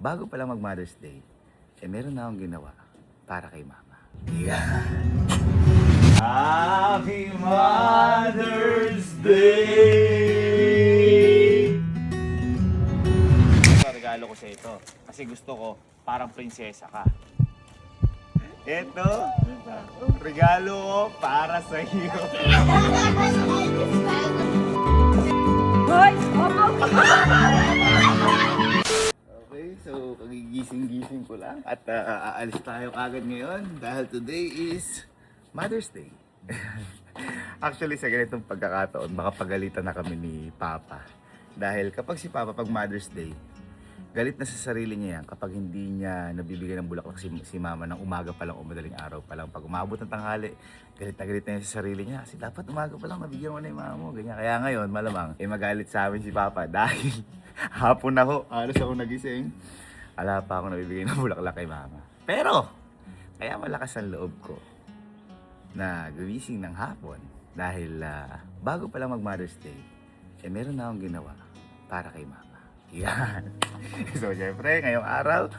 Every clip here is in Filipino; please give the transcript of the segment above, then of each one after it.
bago pa lang mag Mother's Day, meron na akong ginawa para kay Mama. Yeah. Happy Mother's Day! Ito, regalo ko sa ito. Kasi gusto ko, parang prinsesa ka. Ito, regalo ko para sa iyo. Hoy! Opo! Okay, so kagigising-gising ko lang at aalis tayo agad ngayon dahil today is Mother's Day. Actually, sa ganitong pagkakataon, baka pagalitan na kami ni Papa. Dahil kapag si Papa pag Mother's Day, galit na sa sarili niya yan kapag hindi niya nabibigyan ng bulaklak si Mama ng umaga pa lang o madaling araw pa lang. Pag umabot ng tanghali, galit na yan sa sarili niya. Kasi dapat umaga pa lang nabigyan mo na yung mama mo. Ganyan. Kaya ngayon, malamang, magalit sa amin si Papa dahil hapon ako, alas ako nagising. Wala pa ako nabibigyan ng bulaklak kay Mama. Pero, kaya malakas ang loob ko na gumising ng hapon dahil bago pa lang mag Mother's Day, meron na akong ginawa para kay Mama. Yan. So, syempre, ngayong araw,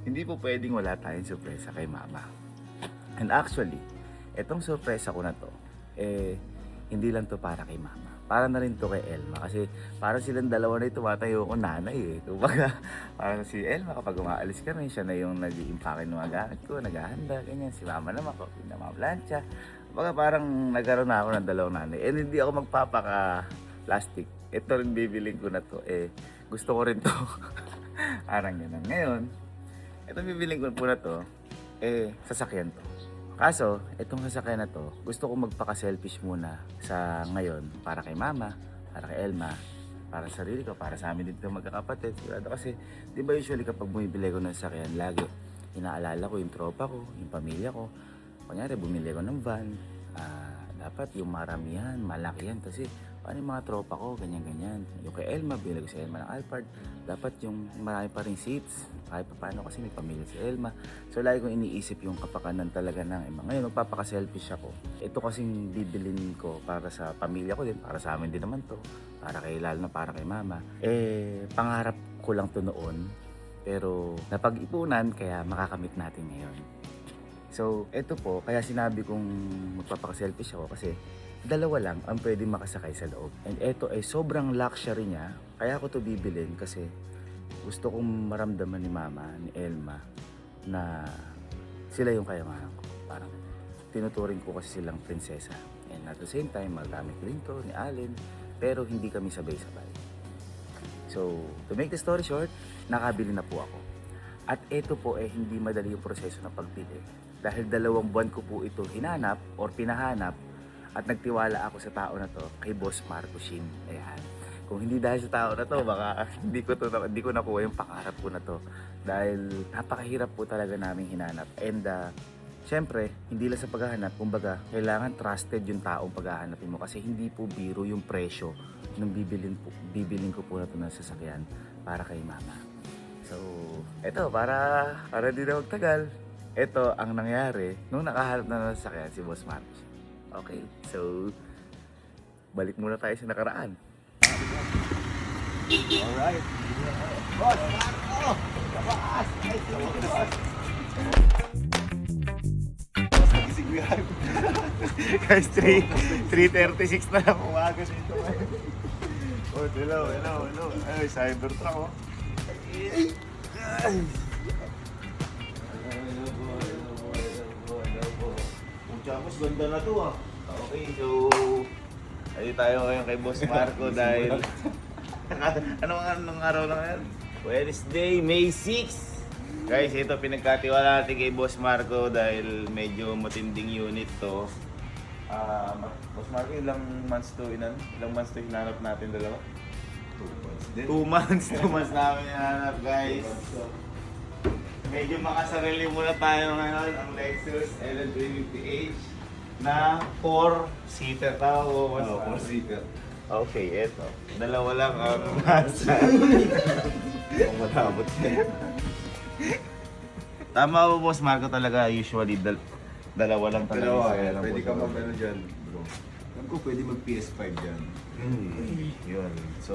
hindi po pwedeng wala tayong sorpresa kay Mama. And actually, etong sorpresa ko na to, hindi lang to para kay Mama. Para na rin to kay Elma. Kasi parang silang dalawa na tumatayo ko nanay eh. Kumbaga, parang si Elma kapag umaalis kami, siya na yung nag-iimpake ng mga gamit ko, naghahanda, ganyan. Si Mama naman ko, pinamamlansya. Kumbaga parang nagkaroon na ako ng dalawang nanay. And hindi ako magpapaka-plastic. Ito rin bibiling ko na to. Gusto ko rin to. Parang ganun. Ngayon, ito bibiling ko po na to, sasakyan to. Kaso, itong sasakyan na to, gusto ko magpaka-selfish muna sa ngayon para kay Mama, para kay Elma, para sa sarili ko, para sa amin dito magkakapatid. Kasi, di ba usually kapag bumibili ko ng sasakyan, lagi inaalala ko yung tropa ko, yung pamilya ko. Kunyari, bumili ko ng van, dapat yung maramihan, malaki yan. Kasi, paano yung mga tropa ko, ganyan-ganyan. Yung kay Elma, binili ko si Elma ng Alphard. Dapat yung marami pa rin seats. Kahit pa paano kasi may pamilya si Elma. So lagi kong iniisip yung kapakanan talaga ng Elma. Ngayon, magpapaka-selfish ako. Ito kasing bibilin ko para sa pamilya ko din, para sa amin din naman to. Para kay, lalo na para kay Mama. Pangarap ko lang to noon. Pero napag-ipunan, kaya makakamit natin ngayon. So, ito po, kaya sinabi kong magpapaka-selfish ako kasi dalawa lang ang pwedeng makasakay sa loob. And ito ay sobrang luxury niya. Kaya ako to bibilin kasi gusto kong maramdaman ni Mama, ni Elma, na sila yung kayamanan ko. Parang tinuturing ko kasi silang prinsesa. And at the same time, magamit ko rin to ni Allen, pero hindi kami sabay-sabay. So, to make the story short, nakabili na po ako. At ito po hindi madali yung proseso ng pagbili. Dahil 2 buwan ko po ito hinanap or pinahanap. At nagtiwala ako sa tao na to kay Boss Marco Shin. Ayan. Kung hindi dahil sa tao na to, baka hindi ko nakuha yung pangarap ko na to. Dahil napakahirap po talaga namin hinanap. And syempre, hindi lang sa paghahanap, kumbaga, kailangan trusted yung taong paghahanapin mo. Kasi hindi po biro yung presyo nung bibilin ko po na to ng sasakyan para kay Mama. So, eto, para di na magtagal, ito ang nangyari nung nakahanap na ng sasakyan si Boss Marco Shin. Okay, so balik muna tayo sa nakaraan. Alright. Boss, Marco! Labas! Nice to meet you, boss! Nagising ko yan. Guys, 3:36 na lang umaga dito. Oh, hello. Ay, Cybertruck, oh. Chamos, ganda na to ah. Okay, so ayun tayo ngayon kay Boss Marco dahil anong araw na ngayon? Wednesday, May 6. Guys, ito pinagkatiwala natin kay Boss Marco dahil medyo matinding unit to. Boss Marco, ilang months to hinanap natin dalawa? 2 months. 2 months namin hinanap, guys. Medyo makasarili muna tayo ngayon ang Lexus LN350H na 4-seater tao. 4-seater. Okay, eto. Dalawa lang ang nasa. Kung matabot yan. Tama po, Boss Marco, talaga usually dalawa lang talaga. Dalawa, yung pwede ka motor. mag-ano dyan, bro. Alam ko pwede mag PS5 dyan. Yun. So,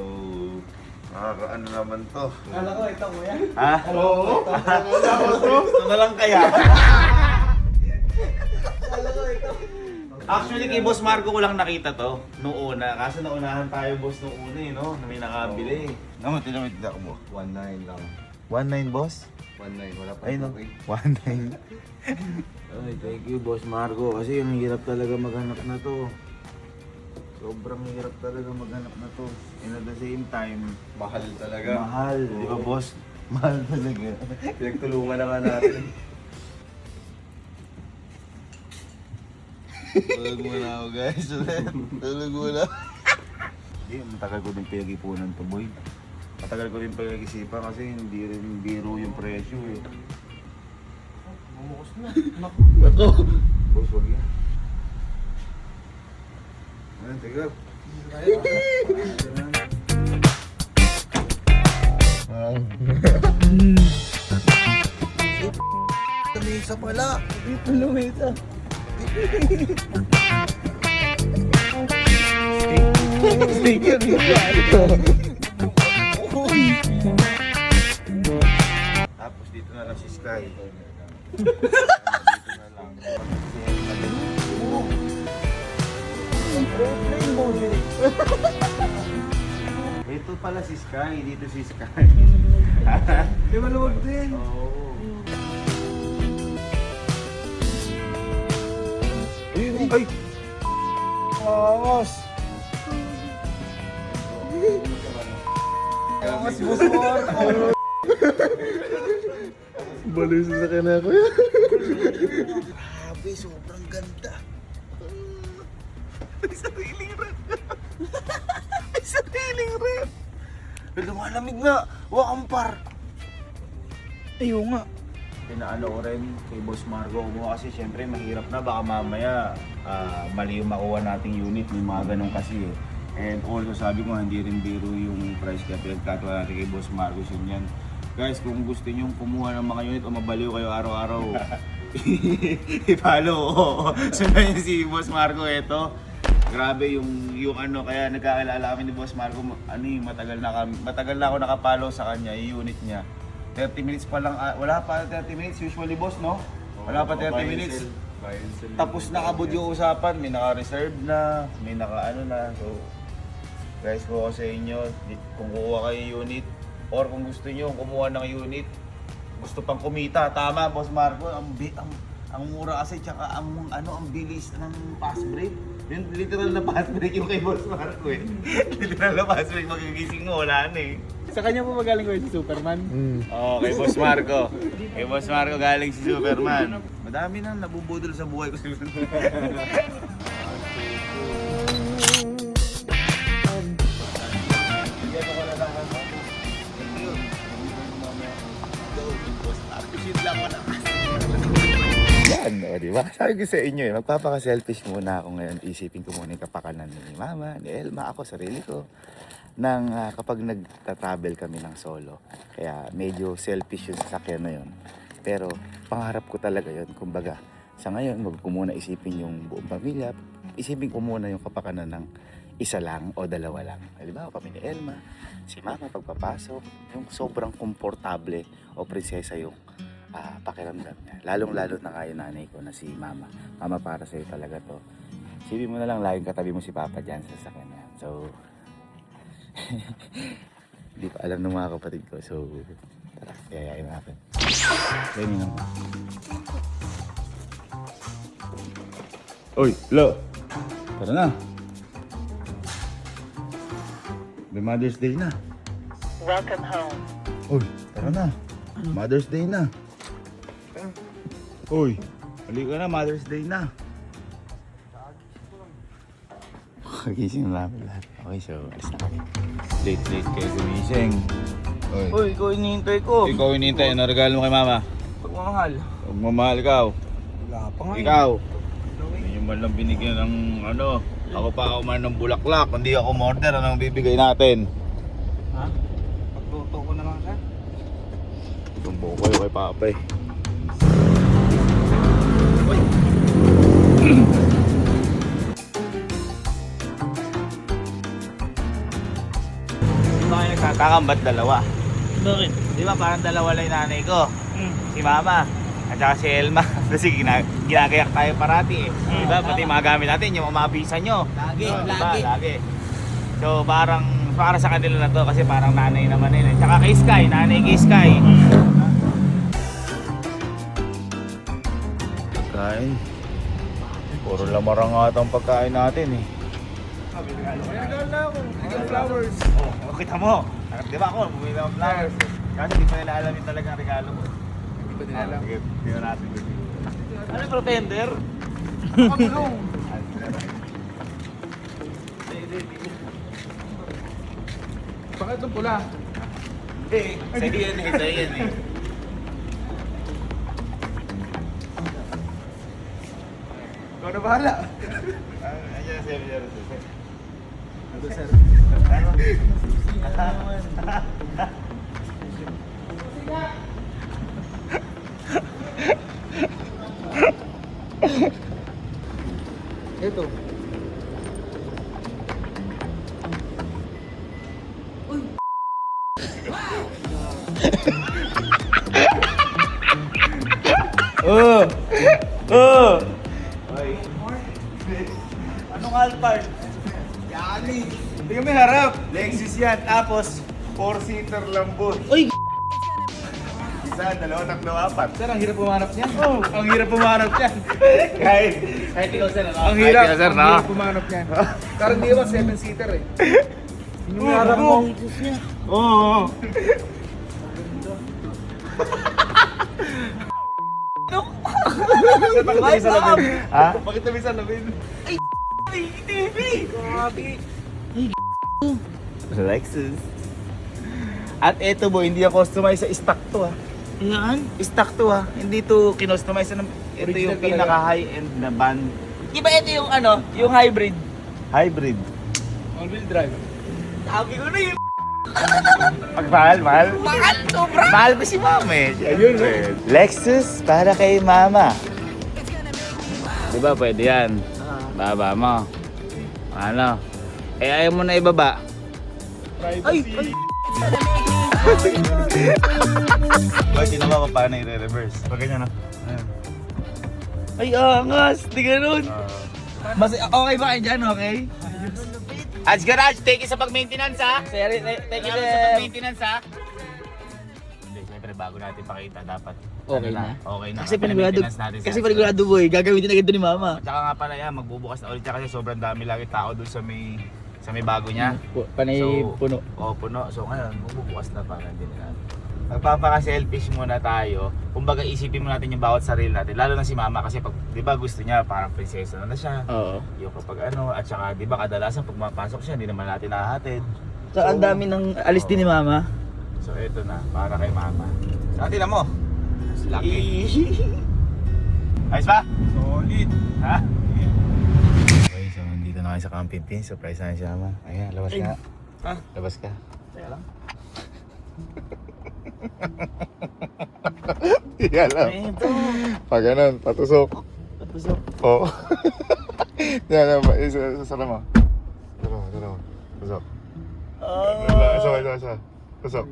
Nakakaano naman to. Kala ko, ito kuya. Ha? Oo. Gusto na lang kaya. Kala ko, ito. Actually, kay Boss Marco ko lang nakita to noong una. Kaso naunahan tayo, boss, noong una eh, no? Na may nakabili. Naman, tinamit ako mo. 1.9 lang. 1.9, boss? 1.9, wala pa. Ay, no. 1.9. Ay, thank you, Boss Marco. Kasi yung hirap talaga maghanap na to. Sobrang hirap talaga maghanap na to. And at the same time, Mahal talaga. mahal. Di ba, boss? Mahal talaga. Pinagtulungan na nga natin. Tulog muna ako, guys. Tulog muna. Hindi, matagal ko din pinag-ipunan to, boy. Matagal ko din pinag-isipan kasi hindi rin biro yung presyo eh. Bumukos na. Ako! Boss, wag yan. Ayan, teka. Lamisa pala! Lumita. Steak yan, tapos dito na lang si Sky. Dito na lang. Ito pala si Sky, dito si Sky. Di maluwag din. Oo. Ay! Angas. Angas, Boss Marco. Baliw sa sakin na ako yan. Grabe, sobrang ganda. May sariling rep. May sariling rep. Lumalamig na. Wakampar. Ayaw nga. Pinaano ko rin kay Boss Marco kumuha kasi syempre mahirap na. Baka mamaya mali yung makuha nating unit. May mga ganun kasi eh. And also sabi ko hindi rin biro yung price kaya pinagkatuwa natin kay Boss Marco yun yan. Guys, kung gusto nyo kumuha ng mga unit o mabaliw kayo araw-araw, i-follow ko. Sundan nyo si Boss Marco ito. Grabe yung ano, kaya nagkakilala kami ni Boss Marco, ano yung matagal na ako nakapalo sa kanya, yung unit niya. 30 minutes pa lang, wala pa 30 minutes usually, boss, no? Wala pa 30 minutes. Tapos nakabud yung usapan, may naka-reserve na, may naka-ano na. So, guys, kung ako sa inyo, kung kukuha kayo unit, or kung gusto nyo kumuha ng unit, gusto pang kumita, tama, Boss Marco, ang mura kasi, tsaka ang bilis ng fast break. Yung literal na fast break yung kay Boss Marco eh. Literal na fast break, magigising mo, wala na eh. Sa kanya po magaling ko si Superman. Oo, kay Boss Marco. Kay Boss Marco galing si Superman. Madami nang nabubudol sa buhay ko si Superman. Bigyan ko na lang ako. Thank you. Go, Boss Marco. Shit lang mo na. Yan, o diba? Sabi ko sa inyo eh, magpapaka-selfish muna ako ngayon. Isipin ko muna yung kapakanan ni Mama, ni Elma, ako, sarili ko. Nang kapag nagta-travel kami ng solo. Kaya medyo selfish yung sasakyan na yun. Pero pangarap ko talaga yun. Kumbaga, sa ngayon, wag ko muna isipin yung buong pamilya. Isipin ko muna yung kapakanan ng isa lang o dalawa lang. Halimbawa kami ni Elma, si Mama pagpapasok, yung sobrang komportable o prinsesa yung pakiramdam niya. Lalong-lalo na kayo nanay ko na si Mama. Mama, para sa'yo talaga to. Isipin mo na lang, laging katabi mo si Papa dyan sa sasakyan niya. So, hindi pa alam ng mga kapatid ko. So, tara, yayain natin. Dami naman. Uy, lo! Tara na. May Mother's Day na. Welcome home. Uy, tara na. Mother's Day na. Uy, halika na, Mother's Day na. Kagising na namin lahat. Okay, so alis na kami. Late kayo gumising. Uy, ikaw hinihintay ko. Ikaw hinihintay. Ano regalo mo kay Mama? Pagmamahal. Magmamahal ikaw. Wala pa nga. Ikaw. Hindi nyo man lang binigyan ng ano. Ako pa ako man ng bulaklak. Hindi ako order. Anong bibigay natin? Ha? Pagluto ko na lang siya. Tumbo ko kayo kay Papa eh. Hindi ba kayo nagsasabi? Takang ba't dalawa? Bakit? Di ba parang dalawa lang yung nanay ko? Hmm. Si Mama at saka si Elma. Kasi ginagayak tayo parati eh. Di ba? Pati mga gamit natin, yung mga bisa nyo. Lagi, Lagi. So parang para sa kanila na to kasi parang nanay naman nila. Tsaka kay Sky, nanay kay Sky. Pagkain. Puro lamarang ata ang pagkain natin eh. Regalo na ako. Regalo flowers. Oh, kita mo. Di ba ako, bumili ng flowers. Kasi di pa nila alam yung talagang regalo ko. Hindi ba nila alam? Sige, tingnan natin. Ano yung pretender? Pagulong. Bakit itong pula? Sa yan eh, sa yan eh. Ikaw na bahala. Ayan, sir. Ito sir. Ito. Oh! Oh! Anong Alphard? Yani. Hindi kami harap. Lexus yan. Tapos, 4-seater Lambo. Uy! Isa, dalawa, tatlo, apat. Sir, ang hirap pumanap niyan. Oh, ang hirap pumanap yan. Kahit ikaw sir, ano? Ang hirap. Kahit ikaw, sir, Ang no? hirap pumanap niyan. Pero hindi ba 7-seater eh. Yung harap mo. Oo. Sir, bakit tabi sa labin? Ha? Bakit tabi sa labin? Ay, TV! Grabe. Lexus. At eto boy, hindi ako customize sa stock to ha. Ayan. Stock to ha. Hindi to kinustomize na ito Original yung talaga. pinaka high-end na van. Di ba ito yung ano, yung hybrid? Hybrid. All-wheel drive. Sabi ko na yung Mahal. mahal, sobra. Mahal ko si mama eh. Ayun Lexus para kay mama. Di ba pwede yan? Baba mo. Ano? Eh ayaw mo na ibaba. Ay, Boy, tinawa ko paano i-reverse. Pag ganyan no? Ayan. ay, angas. Di ganun. Mas okay ba kayo dyan, okay? Ads Garage, take it sa pag-maintenance ha? Sir, thank you, Salamat sa sir. pag-maintenance ha? Hindi, syempre bago natin pakita dapat. Okay ano na. Okay na. Kasi panigurado, Maintenance natin sa kasi Ads panigurado boy, gagamitin agad doon ni mama. Garage. Tsaka nga pala yan, magbubukas na ulit siya kasi sobrang dami lagi tao doon sa may bago niya. Panay puno. Oo, puno. So ngayon, magbubukas na para hindi na. Magpapaka-selfish muna tayo. Kumbaga isipin mo natin yung bawat sarili natin. Lalo na si mama kasi pag, di ba gusto niya parang prinsesa na siya. Oo. Yung kapag ano, at saka di ba kadalasan pag mapasok siya, hindi naman natin nahatid. So, ang dami ng alis din ni mama. So eto na, para kay mama. So tingnan mo. Lucky. Ayos ba? Solid. Ha? Okay, so nandito na kayo sa Camping Pin. Surprise na si mama. Ayan, labas ka. Ha? Labas ka. Teka lang. Hindi alam. Ito. Pag ganun, patusok. Patusok. Oo. Yan, sasara mo. Sasara mo. Tusok. Isa. Tusok.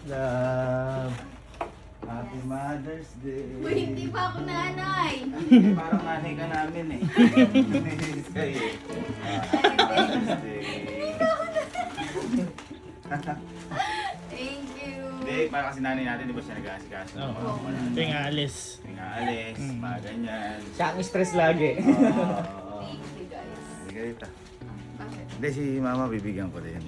Love. Happy Mother's Day. Uy, hindi pa ako nanay. Parang nanay ka namin eh. Kayo eh. Mother's Day. Thank you. Hindi, para kasi nanay natin, di ba siya nag-aasikaso? Oo. Ito yung alis. Alis, mga ganyan. Siya ang stress lagi. Oo. Thank you guys. Sige dito. Bakit? Hindi, si mama bibigyan ko rin.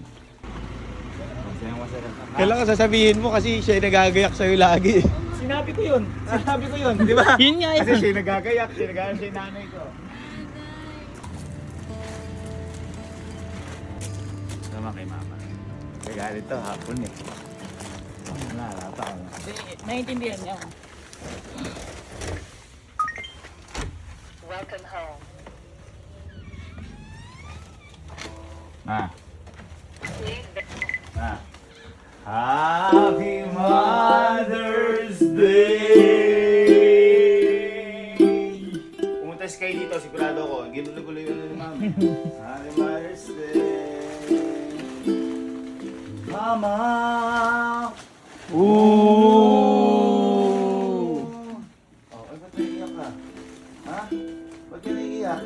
Masayang masarap. Kailangan sasabihin mo kasi siya nagagayak sa'yo lagi. Sinabi ko yun, di ba? Yun nga Kasi yun. siya nagagayak, siya yung nanay ko. Sama kay mama. Kagalit to, hapon eh. Wala pa ako. Naiintindihan niya. Welcome home. Ah, Happy Mother's Day! Pumunta si Sky dito, sigurado ko. Ginulo-gulo yun ni Mama. Happy Mother's Day! Mama! Ooh! Oh, ay, ba't naiiyak ka? Ha? Ba't ka naiiyak?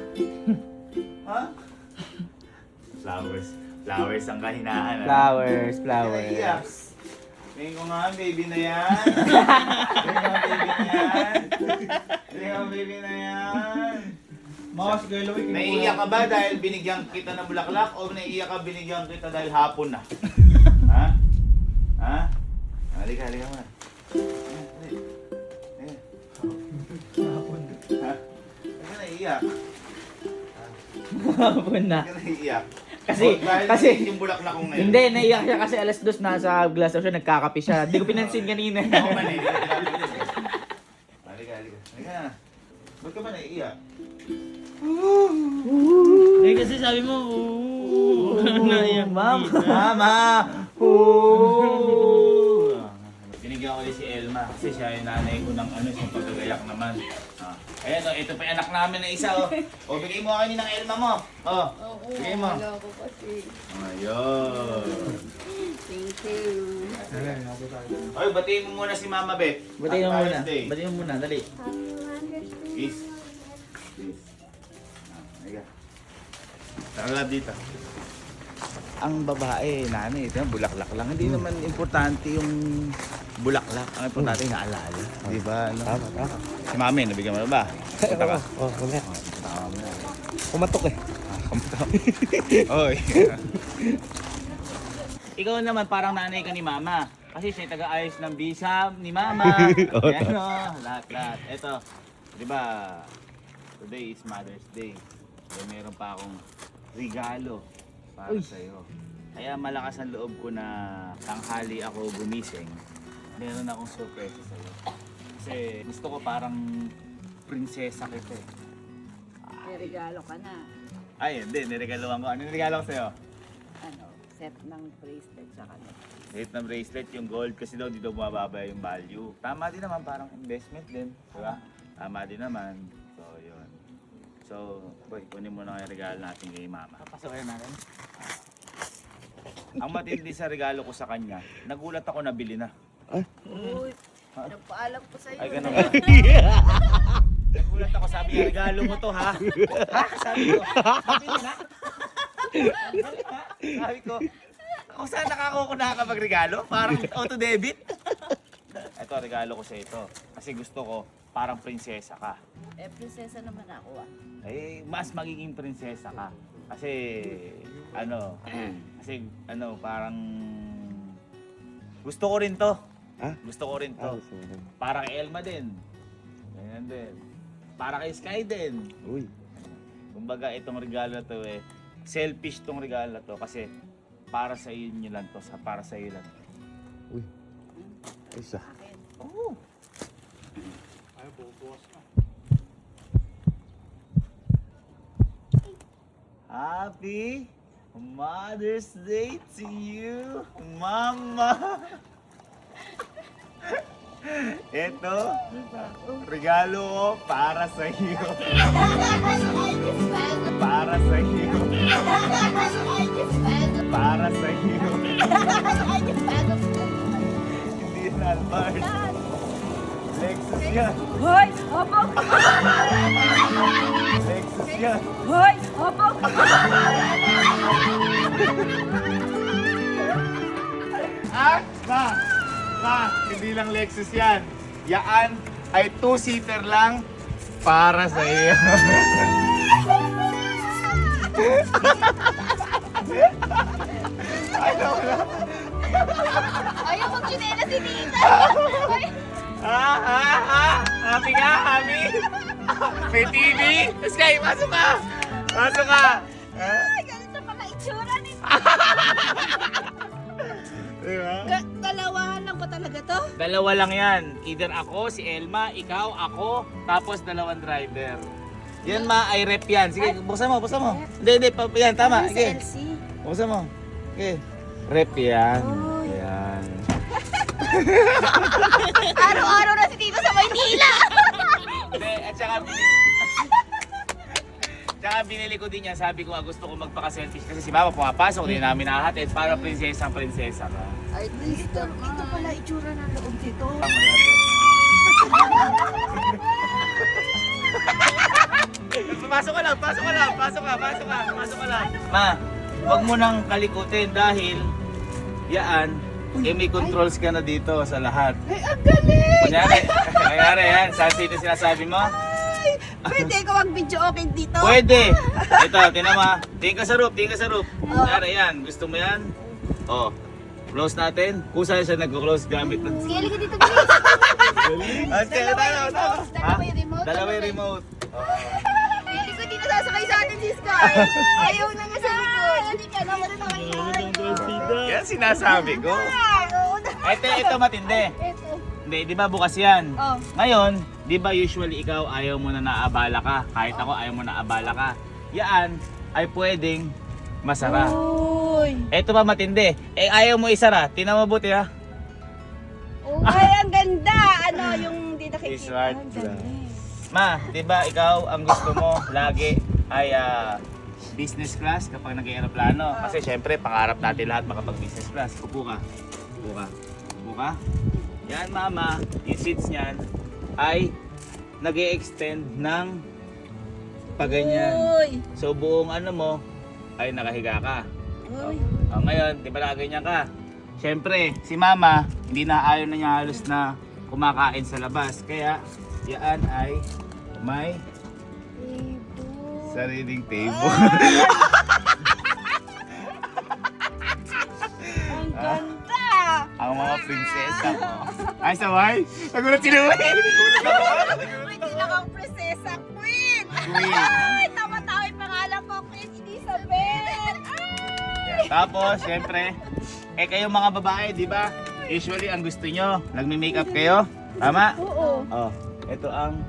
Ha? Flowers. Flowers ang kahinaan. ano? Flowers, Naiiyak. flowers. Tingin ko nga ang baby na yan. Tingin ko ang baby na yan. Tingin ko ang baby na yan. Mga si Kuya Louie, Naiiyak ka ba dahil binigyan kita ng bulaklak o naiiyak ka binigyan kita dahil hapon na? Ha? Ha? Halika, halika muna. Hapon. Ha? Ba't ka naiiyak? Hapon na. Ba't ka naiiyak? Kasi- O, dahil kasi- yung bulaklak kong ngayon. Hindi, naiyak siya kasi alas 2 nasa glass siya, nagkakape siya. Hindi ko pinansin kanina. Ako man eh. Halika, halika. Halika na. Ba't ka ba naiiyak? Eh kasi sabi mo, naiyak Mama! Mama! Ooh! Binigyan ko ulit si Elma kasi siya yung nanay ko ng ano, siyang pagkagayak naman. Ayan o, ito pa yung anak namin na isa o. O, bigay mo kayo ng Elma mo. O, Oo, bigay mo. wala ko kasi. Ayun. Thank you. Oy, batiin mo muna si Mama Beth. Batiin mo Happy muna. Mother's Day. Batiin mo muna, dali. Happy Mother's Day. Peace. Peace. Ayan. Tara dito. Ang babae, nanay, ito yung bulaklak lang. Hindi naman importante yung bulaklak. Ang importante yung naalala. Di ba? Ano? Tama. Si Mami, nabigyan mo na ba? Punta ka. Oh, wala. Tama. Kumatok eh. Kamusta? Oy. Ikaw naman parang nanay ka ni Mama. Kasi siya yung taga-ayos ng visa ni Mama. Yan o, lahat-lahat. Ito, di ba, today is Mother's Day. So, meron pa akong regalo para sa'yo. Kaya malakas ang loob ko na tanghali ako gumising. Meron akong surprise sa'yo. Kasi gusto ko parang prinsesa kita eh. May regalo ka na. Ay, hindi. Niregaluhan ko. Ano niregalo ko sa'yo? Ano, set ng bracelet sa kanya. Hit ng bracelet, yung gold kasi daw di daw bumababa yung value. Tama din naman, parang investment din. Diba? Tama din naman. So, yun. So, boy, kunin mo na yung regalo natin kay Mama. Papasokin natin. Ang matindi sa regalo ko sa kanya, nagulat ako nabili na. Uy, nagpaalam ko sa'yo. Ay, ganun ba? Nagulat ako, sabi niya, regalo mo to ha? Ha? Sabi ko, nabili na? Sabi ko, kung saan nakako nakakapag-regalo? Parang auto-debit? Ito, regalo ko sa ito. Kasi gusto ko, parang prinsesa ka. Eh, prinsesa naman ako ah. Eh, mas magiging prinsesa ka. Kasi, parang gusto ko rin to. Ha? Gusto ko rin to. Para kay Elma din. Ganyan din. Para kay Sky din. Uy. Kumbaga, itong regalo na to selfish tong regalo na to kasi para sa inyo lang to, para sa iyo lang. Uy. Isa. Oh. Happy Mother's Day to you, Mama! Ito, regalo ko para sa iyo. Para sa iyo. Para sa iyo. Hindi na Albert. Lexus yan. Hoy! Opo! Lexus yan. Hoy! Opo! Hindi lang Lexus yan. Yaan ay 2-seater lang para sa iyo. Ayaw mag-chinela si Tita! Hoy! Happy ka, happy? May TV? Sky, pasok ka! Pasok ka! Ay, ganito pala itsura ni Diba? Dalawahan lang ba talaga to? Dalawa lang yan. Either ako, si Elma, ikaw, ako, tapos dalawang driver. Yan ma, ay rep yan. Sige, buksan mo, buksan mo. Hindi, yan, tama. Ano si Sige, LC? buksan mo. Okay. Rep yan. Oy. Yan. Araw-araw na si Tito sa Maynila. Hindi, at saka binili ko din yan. Sabi ko gusto ko magpaka-selfish kasi si Mama pumapasok, hindi namin nahatid para prinsesa ka. Artista. Ito pala itsura ng loob dito. Pasok ka lang. Ma, wag mo nang kalikutin dahil yaan, may controls ka na dito sa lahat. Ay, ang galing! Kunyari yan, saan sino sinasabi mo? Pwede ko mag-video okay dito? Pwede! Ito, tinan mo. Tingin ka sa roof. Kunyari yan, gusto mo yan? Oh, close natin. Kung saan siya nag-close gamit na. Sige, halika dito, bilis. Dalawa yung remote. Dalawa yung remote. Hindi ko dito sasakay sa atin si Sky. Ayaw na nga sa likod. Halika na, wala na kayo. Yan sinasabi ko. Ito matindi. Ito. Hindi, di ba bukas yan? Oh. Ngayon, di ba usually ikaw ayaw mo na naabala ka? Kahit ako ayaw mo na naabala ka. Yan ay pwedeng masara. Uy. Ito ba matindi? Ayaw mo isara. Tingnan mo buti ha. Ay, ang ganda. Ano, yung di nakikita. Smart Ang ganda. Ma, di ba ikaw ang gusto mo lagi ay business class kapag nag-aeroplano? Kasi syempre, pangarap natin lahat makapag-business class. Upo ka. Yan mama, yung seats niyan ay nag-e-extend ng paganyan. Uy. So buong ano mo ay nakahiga ka. Uy. Ngayon, di ba nakaganyan ka? Syempre, si mama, hindi na ayaw na niya halos na kumakain sa labas. Kaya, yan ay may sariling table. Ang ganda. Ang mga prinsesa ko. Ay, sabay? Nagulat si Louie! Uy, tinakang prinsesa queen. Queen. Ay, tama-tama yung pangalan ko, Queen Elizabeth. Ay. Tapos, syempre, kayong mga babae, di ba? Usually, ang gusto nyo, nagme-makeup kayo. Tama? Oo. Oh, ito ang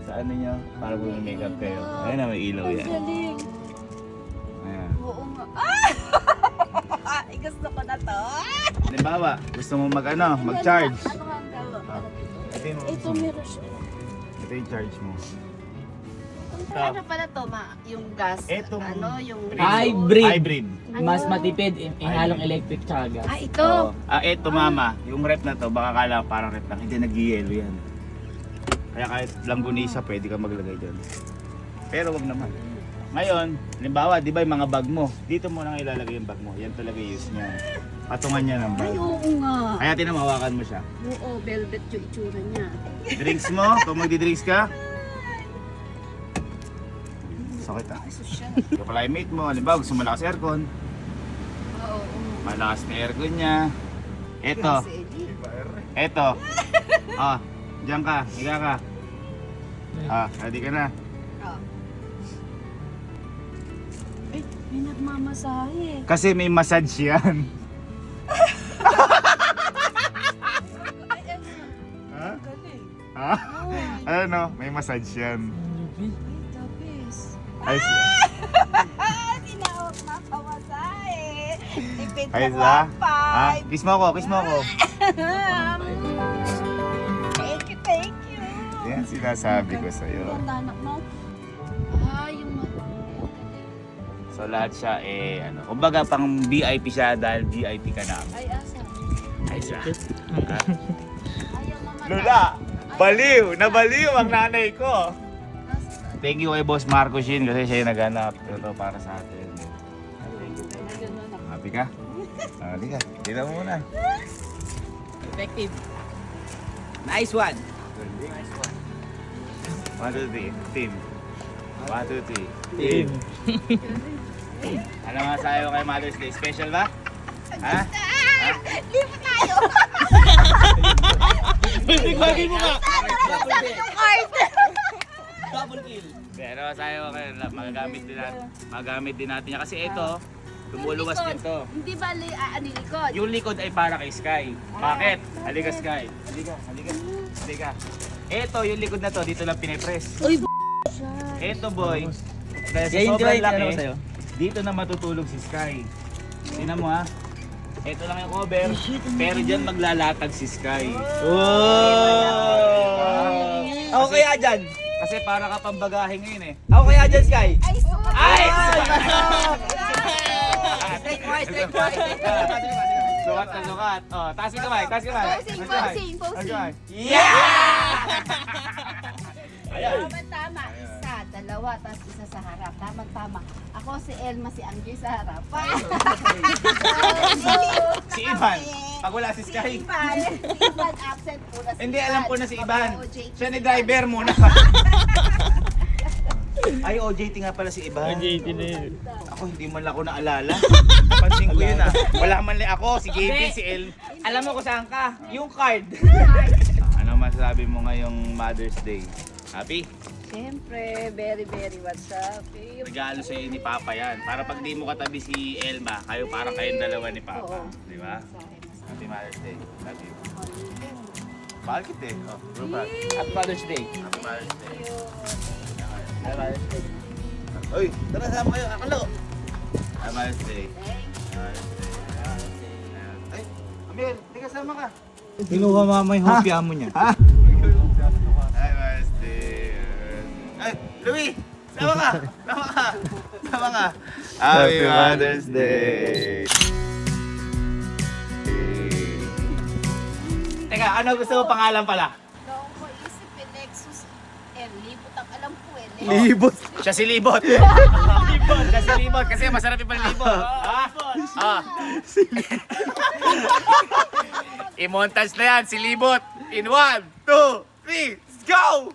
sa ano nyo, para mag-makeup kayo. Ayun na, may ilaw yan. Galing. Ayan. Oo nga. Ay, gusto ko na to. Halimbawa, gusto mo mag-charge. Ano nga ang gawa? Ito yung, Ito meron siya. ito yung charge mo. Ano pala to, yung gas? Etong ano, yung... Hybrid. Mas matipid, ihalong electric tsaka gas. Ah, ito. Ito mama, yung rep na to, baka kala parang rep lang, hindi nag-yellow yan. Kaya kahit langgunisa, pwede ka maglagay dyan. Pero wag naman. Ngayon, halimbawa, di ba yung mga bag mo, dito mo lang ilalagay yung bag mo. Yan talaga yung use niya. Patungan niya ng bag. Ay, oo nga. Kaya tinamawakan mo siya. Oo, velvet yung itsura niya. Drinks mo, kung magdi-drinks ka. Sakit ah. Yung climate mo, halimbawa gusto mo malakas aircon. Oo. Malakas na aircon niya. Eto. Diyan ka, higa ka. Ready ka na. Ay, may nagmamasahe. Kasi may massage yan. Ha? Galing. Ha? Ano? May massage yan. Ay, tapis. Ay, Tinawag na pamasahe. Tipid ay, na Kiss mo ako. Thank you. Yan sinasabi ko sa'yo. Yung anak mo. Yung So lahat siya kumbaga pang VIP siya dahil VIP ka na. Ay, asa. Ay siya. Ayaw mama. Lula! Nabaliw ang nanay ko! Thank you kay Boss Marco Shin kasi siya yung naghanap. Ito para sa atin. Happy ka? Happy ka. Tira mo muna. Effective. Nice one! 1, 2, 3. Team. 1, 2, 3. Team. Ano nga sa'yo kay Mother's Day? Special ba? Ha? Lipo tayo. Bagi mo ka! Sabi yung card. Double kill. Pero sa'yo kayo, magagamit din natin yan. Kasi ito, lumuluwas din to. Hindi ba likod? Yung likod ay para kay Sky. Bakit? Halika Sky. Halika. Ito, yung likod na to, dito lang pinipress. Uy, Ito boy, dahil sa Yan yung sobrang ano laki, sa'yo? dito na matutulog si Sky. Tingnan mo ha. Ito lang yung cover, pero dyan maglalatag si Sky. Ako kaya dyan. Kasi para ka pambagahe ngayon eh. Ako kaya dyan, Sky. Ay, Straight white. Sukat na sukat. Oh, taas yung kamay, taas yung kamay. Posing. Tama-tama. Isa, dalawa, tapos isa sa harap. Tama-tama. Ako si Elma, si Angie sa harap. Si Ivan. Pag wala si Sky. Ivan, absent muna si Hindi, alam ko na si Ivan. OJT. Siya ni driver muna. Ay, OJT nga pala si Ivan. OJT na yun. Ako, hindi man lang ako naalala. Pansin ko yun ah. Wala man lang ako, si Gaby, si El. Alam mo kung saan ka? Yung card. Ano masasabi mo ngayong Mother's Day? Happy? Siyempre, very, very what's up. Regalo sa'yo ni Papa yan. Para pag di mo katabi si Elma, kayo parang kayong dalawa ni Papa. Di ba? Happy Mother's Day. Love you. Mahal kita eh. Oh, Robert. At Father's Day. Happy Mother's Day. At Father's Day. Uy, tara sama kayo. Akalo. Happy Mother's Day. Ay, Amir, di kasama ka. Kinuha mama yung hopya mo niya. Happy Mother's Day. Ay, Louie! Sama ka! Sama ka! Sama ka! Happy Mother's Day! Teka, ano gusto mo pangalan pala? Noong ko isip, Nexus Libot ang alam ko Libot. Siya si Libot. Libot. Siya si Libot kasi masarap yung panlibot. Ah. I-montage na yan, si Libot. In 1, 2, 3, let's go!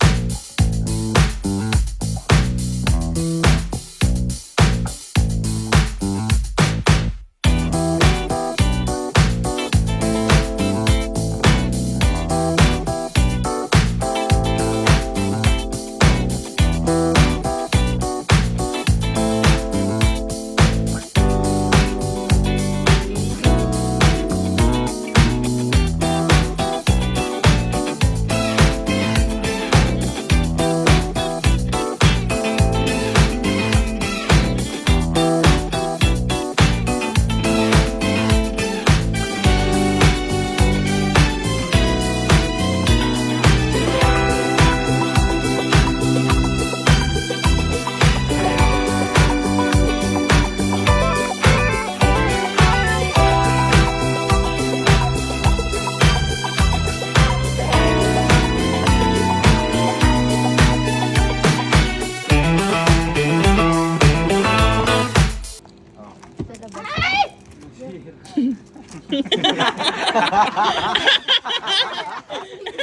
Ay!